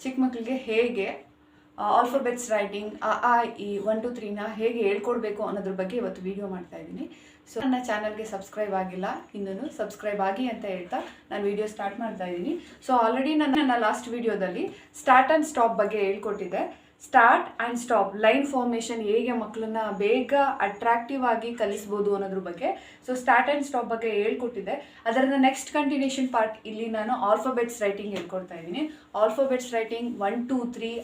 ಚಿಕ್ಕ ಮಕ್ಕಳಿಗೆ ಹೇಗೆ ಆಲ್ಫಾಬೆಟ್ಸ್ ರೈಟಿಂಗ್ ಆ ಈ 1 2 3ನ ಹೇಗೆ ಹೇಳ್ಕೊಡ್ಬೇಕು ಅನ್ನೋದ್ರ ಬಗ್ಗೆ ಇವತ್ತು ವಿಡಿಯೋ ಮಾಡ್ತಾ ಇದ್ದೀನಿ. ಸೊ ನನ್ನ ಚಾನಲ್ಗೆ ಸಬ್ಸ್ಕ್ರೈಬ್ ಆಗಿಲ್ಲ, ಇನ್ನೂ ಸಬ್ಸ್ಕ್ರೈಬ್ ಆಗಿ ಅಂತ ಹೇಳ್ತಾ ನಾನು ವಿಡಿಯೋ ಸ್ಟಾರ್ಟ್ ಮಾಡ್ತಾ ಇದ್ದೀನಿ. ಸೊ ಆಲ್ರೆಡಿ ನನ್ನ ಲಾಸ್ಟ್ ವಿಡಿಯೋದಲ್ಲಿ ಸ್ಟಾರ್ಟ್ ಆ್ಯಂಡ್ ಸ್ಟಾಪ್ ಬಗ್ಗೆ ಹೇಳ್ಕೊಟ್ಟಿದ್ದೆ. Start and stop line formation ಹೇಗೆ ಮಕ್ಕಳನ್ನ ಬೇಗ ಅಟ್ರಾಕ್ಟಿವ್ ಆಗಿ ಕಲಿಸ್ಬೋದು ಅನ್ನೋದ್ರ ಬಗ್ಗೆ. ಸೊ ಸ್ಟಾರ್ಟ್ ಆ್ಯಂಡ್ ಸ್ಟಾಪ್ ಬಗ್ಗೆ ಹೇಳ್ಕೊಟ್ಟಿದ್ದೆ. ಅದರ ನೆಕ್ಸ್ಟ್ ಕಂಟಿನ್ಯೂಷನ್ ಪಾರ್ಟ್ ಇಲ್ಲಿ ನಾನು ಆಲ್ಫಾಬೆಟ್ಸ್ ರೈಟಿಂಗ್ ಹೇಳ್ಕೊಡ್ತಾ ಇದ್ದೀನಿ. ಆಲ್ಫಾಬೆಟ್ಸ್ ರೈಟಿಂಗ್ 1 2 3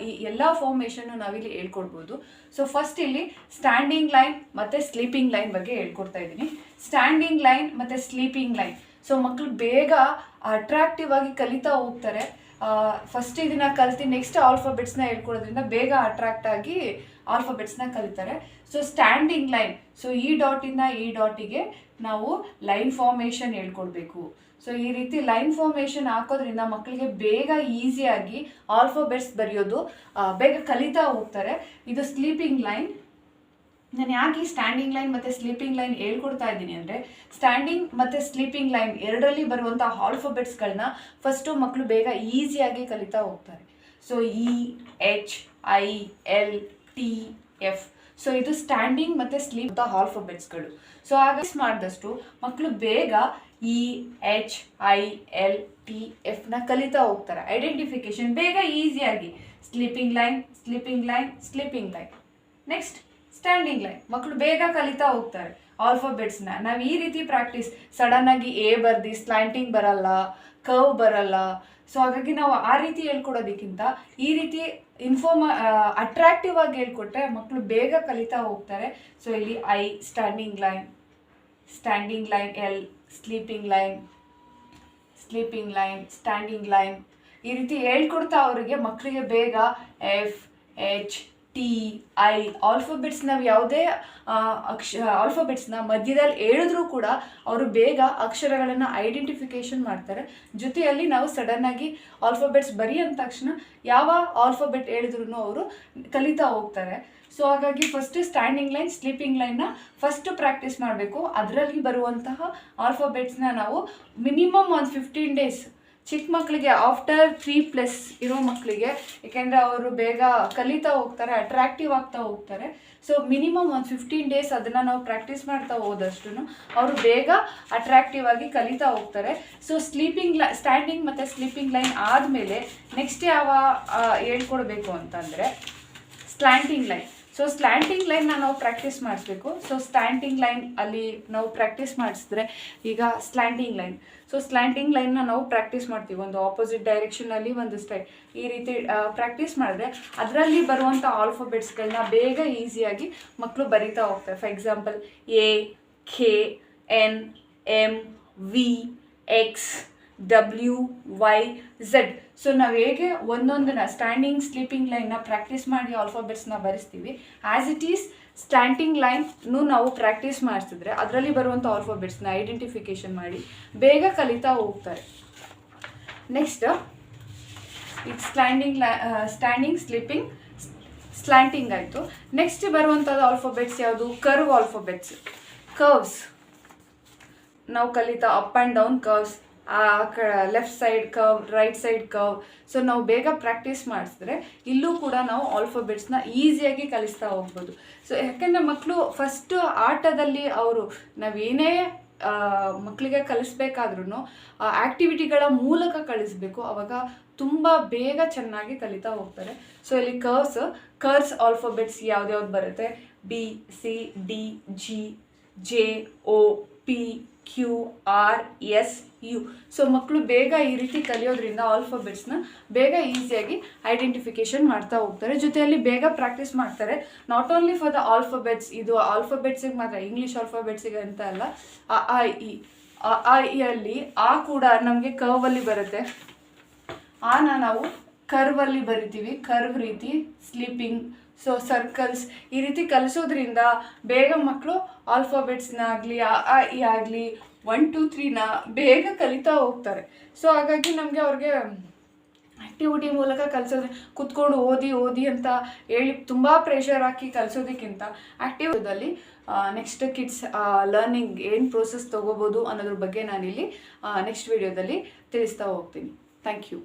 ಈ ಎಲ್ಲ ಫಾರ್ಮೇಷನ್ನು ನಾವಿಲ್ಲಿ ಹೇಳ್ಕೊಡ್ಬೋದು. ಸೊ ಫಸ್ಟ್ ಇಲ್ಲಿ ಸ್ಟ್ಯಾಂಡಿಂಗ್ ಲೈನ್ ಮತ್ತು ಸ್ಲೀಪಿಂಗ್ ಲೈನ್ ಬಗ್ಗೆ ಹೇಳ್ಕೊಡ್ತಾ ಇದ್ದೀನಿ. ಸ್ಟ್ಯಾಂಡಿಂಗ್ ಲೈನ್ ಮತ್ತು ಸ್ಲೀಪಿಂಗ್ ಲೈನ್. ಸೊ ಮಕ್ಕಳು ಬೇಗ ಅಟ್ರಾಕ್ಟಿವ್ ಆಗಿ ಕಲಿತಾ ಹೋಗ್ತಾರೆ. ಫಸ್ಟ್ ಇದನ್ನ ಕಲ್ತು ನೆಕ್ಸ್ಟ್ ಆಲ್ಫಾಬೆಟ್ಸ್ನ ಹೇಳ್ಕೊಡೋದ್ರಿಂದ ಬೇಗ ಅಟ್ರಾಕ್ಟ್ ಆಗಿ ಆಲ್ಫಾಬೆಟ್ಸ್ನ ಕಲಿತಾರೆ. ಸೊ ಸ್ಟ್ಯಾಂಡಿಂಗ್ ಲೈನ್, ಸೊ ಈ ಡಾಟಿಂದ ಈ ಡಾಟಿಗೆ ನಾವು ಲೈನ್ ಫಾರ್ಮೇಷನ್ ಹೇಳ್ಕೊಡ್ಬೇಕು. ಸೊ ಈ ರೀತಿ ಲೈನ್ ಫಾರ್ಮೇಷನ್ ಹಾಕೋದ್ರಿಂದ ಮಕ್ಕಳಿಗೆ ಬೇಗ ಈಸಿಯಾಗಿ ಆಲ್ಫಾಬೆಟ್ಸ್ ಬರೆಯೋದು ಬೇಗ ಕಲಿತಾ ಹೋಗ್ತಾರೆ. ಇದು ಸ್ಲೀಪಿಂಗ್ ಲೈನ್. ನಾನು ಯಾಕೆ ಸ್ಟ್ಯಾಂಡಿಂಗ್ ಲೈನ್ ಮತ್ತು ಸ್ಲೀಪಿಂಗ್ ಲೈನ್ ಹೇಳ್ಕೊಡ್ತಾ ಇದ್ದೀನಿ ಅಂದರೆ, ಸ್ಟ್ಯಾಂಡಿಂಗ್ ಮತ್ತು ಸ್ಲೀಪಿಂಗ್ ಲೈನ್ ಎರಡರಲ್ಲಿ ಬರುವಂಥ ಆಲ್ಫಾಬೆಟ್ಸ್ಗಳನ್ನ ಫಸ್ಟು ಮಕ್ಕಳು ಬೇಗ ಈಸಿಯಾಗಿ ಕಲಿತಾ ಹೋಗ್ತಾರೆ. So E H I L T F. So ಇದು ಸ್ಟ್ಯಾಂಡಿಂಗ್ ಮತ್ತು ಸ್ಲೀಪ್ ಆಲ್ಫಾಬೆಟ್ಸ್ಗಳು. ಸೊ ಹಾಗೆ ಮಾಡಿದಷ್ಟು ಮಕ್ಕಳು ಬೇಗ E H I L T ಎಫ್ನ ಕಲಿತಾ ಹೋಗ್ತಾರೆ. ಐಡೆಂಟಿಫಿಕೇಶನ್ ಬೇಗ ಈಸಿಯಾಗಿ sleeping line, sleeping line, sleeping line. Next standing line. ಮಕ್ಕಳು ಬೇಗ ಕಲಿತಾ ಹೋಗ್ತಾರೆ ಆಲ್ಫಾಬೆಟ್ಸ್ನ. ನಾವು ಈ ರೀತಿ ಪ್ರಾಕ್ಟೀಸ್ ಸಡನ್ನಾಗಿ ಎ ಬರ್ದು ಸ್ಲ್ಯಾಂಟಿಂಗ್ ಬರಲ್ಲ, ಕರ್ವ್ ಬರಲ್ಲ. ಸೊ ಹಾಗಾಗಿ ನಾವು ಆ ರೀತಿ ಹೇಳ್ಕೊಡೋದಕ್ಕಿಂತ ಈ ರೀತಿ ಅಟ್ರಾಕ್ಟಿವ್ ಆಗಿ ಹೇಳ್ಕೊಟ್ರೆ ಮಕ್ಕಳು ಬೇಗ ಕಲಿತಾ ಹೋಗ್ತಾರೆ. ಸೊ ಇಲ್ಲಿ I standing line, standing line L, sleeping line, sleeping line, standing line. ಈ ರೀತಿ ಹೇಳ್ಕೊಡ್ತಾ ಅವರಿಗೆ ಮಕ್ಕಳಿಗೆ ಬೇಗ F H T I alphabets ನಾವು ಯಾವುದೇ ಆಲ್ಫಾಬೆಟ್ಸ್ನ ಮಧ್ಯದಲ್ಲಿ ಹೇಳಿದ್ರೂ ಕೂಡ ಅವರು ಬೇಗ ಅಕ್ಷರಗಳನ್ನು ಐಡೆಂಟಿಫಿಕೇಶನ್ ಮಾಡ್ತಾರೆ. ಜೊತೆಯಲ್ಲಿ ನಾವು ಸಡನ್ನಾಗಿ ಆಲ್ಫಾಬೆಟ್ಸ್ ಬರೀ ಅಂದ ತಕ್ಷಣ ಯಾವ ಆಲ್ಫಾಬೆಟ್ ಹೇಳಿದ್ರು ಅವರು ಕಲಿತಾ ಹೋಗ್ತಾರೆ. ಸೊ ಹಾಗಾಗಿ ಫಸ್ಟ್ ಸ್ಟ್ಯಾಂಡಿಂಗ್ ಲೈನ್, ಸ್ಲೀಪಿಂಗ್ ಲೈನ್ನ ಫಸ್ಟ್ ಪ್ರಾಕ್ಟೀಸ್ ಮಾಡಬೇಕು. ಅದರಲ್ಲಿ ಬರುವಂತಹ ಆಲ್ಫಾಬೆಟ್ಸ್ನ ನಾವು ಮಿನಿಮಮ್ ಒಂದು 15 days ಚಿಕ್ಕ ಮಕ್ಕಳಿಗೆ ಆಫ್ಟರ್ 3+ ಇರೋ ಮಕ್ಕಳಿಗೆ, ಏಕೆಂದರೆ ಅವರು ಬೇಗ ಕಲಿತಾ ಹೋಗ್ತಾರೆ, ಅಟ್ರಾಕ್ಟಿವ್ ಆಗ್ತಾ ಹೋಗ್ತಾರೆ. ಸೊ ಮಿನಿಮಮ್ ಒಂದು 15 days ಅದನ್ನು ನಾವು ಪ್ರಾಕ್ಟೀಸ್ ಮಾಡ್ತಾ ಹೋದಷ್ಟು ಅವರು ಬೇಗ ಅಟ್ರಾಕ್ಟಿವ್ ಆಗಿ ಕಲಿತಾ ಹೋಗ್ತಾರೆ. ಸೊ ಸ್ಟ್ಯಾಂಡಿಂಗ್ ಮತ್ತು ಸ್ಲೀಪಿಂಗ್ ಲೈನ್ ಆದಮೇಲೆ ನೆಕ್ಸ್ಟ್ ಯಾವ ಹೇಳ್ಕೊಡ್ಬೇಕು ಅಂತಂದರೆ ಸ್ಲ್ಯಾಂಟಿಂಗ್ ಲೈನ್. ಸೊ ಸ್ಲ್ಯಾಂಟಿಂಗ್ ಲೈನ್ನ ನಾವು ಪ್ರಾಕ್ಟೀಸ್ ಮಾಡಿಸ್ಬೇಕು. ಸೊ ಸ್ಟ್ಯಾಂಡಿಂಗ್ ಲೈನ್ ಅಲ್ಲಿ ನಾವು ಪ್ರಾಕ್ಟೀಸ್ ಮಾಡಿಸಿದ್ರೆ ಈಗ ಸ್ಲ್ಯಾಂಟಿಂಗ್ ಲೈನ್. ಸೊ ಸ್ಲ್ಯಾಂಟಿಂಗ್ ಲೈನ್ನ ನಾವು ಪ್ರಾಕ್ಟೀಸ್ ಮಾಡ್ತೀವಿ ಒಂದು ಆಪೋಸಿಟ್ ಡೈರೆಕ್ಷನಲ್ಲಿ ಒಂದು ಈ ರೀತಿ ಪ್ರಾಕ್ಟೀಸ್ ಮಾಡಿದ್ರೆ ಅದರಲ್ಲಿ ಬರುವಂಥ ಆಲ್ಫಾಬೆಟ್ಸ್ಗಳನ್ನ ಬೇಗ ಈಸಿಯಾಗಿ ಮಕ್ಕಳು ಬರಿತಾ ಹೋಗ್ತಾರೆ. For example A, K, N, M, V, X, W, Y, Z. So ನಾವು ಹೇಗೆ ಒಂದೊಂದನ್ನ ಸ್ಟ್ಯಾಂಡಿಂಗ್ ಸ್ಲೀಪಿಂಗ್ ಲೈನ್ನ ಪ್ರಾಕ್ಟೀಸ್ ಮಾಡಿ ಆಲ್ಫಾಬೆಟ್ಸ್ನ ಬರೆಸ್ತೀವಿ, ಆ್ಯಸ್ ಇಟ್ ಈಸ್ ಸ್ಟ್ಯಾಂಡಿಂಗ್ ಲೈನ್ನು ನಾವು ಪ್ರಾಕ್ಟೀಸ್ ಮಾಡಿಸಿದ್ರೆ ಅದರಲ್ಲಿ ಬರುವಂಥ ಆಲ್ಫಾಬೆಟ್ಸ್ನ ಐಡೆಂಟಿಫಿಕೇಷನ್ ಮಾಡಿ ಬೇಗ ಕಲಿತಾ ಹೋಗ್ತಾರೆ. ನೆಕ್ಸ್ಟ್ ಇದು ಸ್ಟ್ಯಾಂಡಿಂಗ್ ಸ್ಲೀಪಿಂಗ್ ಸ್ಲ್ಯಾಂಟಿಂಗ್ ಆಯಿತು. ನೆಕ್ಸ್ಟ್ ಬರುವಂಥದ್ದು ಆಲ್ಫಾಬೆಟ್ಸ್ ಯಾವುದು? Curve alphabets. ಕರ್ವ್ಸ್ ನಾವು ಕಲಿತಾ up and down curves, left side curve, right side curve. So ನಾವು ಬೇಗ ಪ್ರಾಕ್ಟೀಸ್ ಮಾಡಿಸಿದ್ರೆ ಇಲ್ಲೂ ಕೂಡ ನಾವು ಆಲ್ಫಾಬೆಟ್ಸ್ನ ಈಸಿಯಾಗಿ ಕಲಿಸ್ತಾ ಹೋಗ್ಬೋದು. ಸೊ ಯಾಕೆಂದರೆ ಮಕ್ಕಳು ಫಸ್ಟ್ ಆಟದಲ್ಲಿ ಅವರು ನಾವೇನೇ ಮಕ್ಕಳಿಗೆ ಕಲಿಸ್ಬೇಕಾದ್ರೂ ಆ್ಯಕ್ಟಿವಿಟಿಗಳ ಮೂಲಕ ಕಳಿಸ್ಬೇಕು, ಆವಾಗ ತುಂಬ ಬೇಗ ಚೆನ್ನಾಗಿ ಕಲಿತಾ ಹೋಗ್ತಾರೆ. ಸೊ ಇಲ್ಲಿ ಕರ್ವ್ಸ್ ಆಲ್ಫಾಬೆಟ್ಸ್ ಯಾವ್ದ್ಯಾವ್ದು ಬರುತ್ತೆ? B, C, D, G, J, O, P, Q, R, S, U. So ಮಕ್ಕಳು ಬೇಗ ಈ ರೀತಿ ಕಲಿಯೋದ್ರಿಂದ ಆಲ್ಫಾಬೆಟ್ಸ್ನ ಬೇಗ ಈಸಿಯಾಗಿ ಐಡೆಂಟಿಫಿಕೇಷನ್ ಮಾಡ್ತಾ ಹೋಗ್ತಾರೆ. ಜೊತೆಯಲ್ಲಿ ಬೇಗ ಪ್ರಾಕ್ಟೀಸ್ ಮಾಡ್ತಾರೆ. Not only for the alphabets, ಇದು ಆಲ್ಫಾಬೆಟ್ಸಿಗೆ ಮಾತ್ರ, ಇಂಗ್ಲೀಷ್ ಆಲ್ಫಾಬೆಟ್ಸಿಗೆ ಅಂತ ಅಲ್ಲ. ಆ ಇಯಲ್ಲಿ ಆ ಕೂಡ ನಮಗೆ ಕರ್ವಲ್ಲಿ ಬರುತ್ತೆ. ಆನ ನಾವು ಕರ್ವಲ್ಲಿ ಬರಿತೀವಿ, ಕರ್ವ್ ರೀತಿ. ಸ್ಲೀಪಿಂಗ್, ಸೊ ಸರ್ಕಲ್ಸ್ ಈ ರೀತಿ ಕಲಿಸೋದ್ರಿಂದ ಬೇಗ ಮಕ್ಕಳು ಆಲ್ಫಾಬೆಟ್ಸ್ನಾಗಲಿ ಈ ಆಗಲಿ 1 2 3ನ ಬೇಗ ಕಲಿತಾ ಹೋಗ್ತಾರೆ. ಸೊ ಹಾಗಾಗಿ ನಮಗೆ ಅವ್ರಿಗೆ ಆ್ಯಕ್ಟಿವಿಟಿ ಮೂಲಕ ಕಲಿಸೋದ್ರೆ ಕುತ್ಕೊಂಡು ಓದಿ ಅಂತ ಹೇಳಿ ತುಂಬ ಪ್ರೆಷರ್ ಹಾಕಿ ಕಲಿಸೋದಕ್ಕಿಂತ ಆ್ಯಕ್ಟಿವಿಟಿದಲ್ಲಿ ನೆಕ್ಸ್ಟ್ ಕಿಡ್ಸ್ ಲರ್ನಿಂಗ್ ಏನು ಪ್ರೋಸೆಸ್ ತೊಗೋಬೋದು ಅನ್ನೋದ್ರ ಬಗ್ಗೆ ನಾನಿಲ್ಲಿ ನೆಕ್ಸ್ಟ್ ವಿಡಿಯೋದಲ್ಲಿ ತಿಳಿಸ್ತಾ ಹೋಗ್ತೀನಿ. Thank you.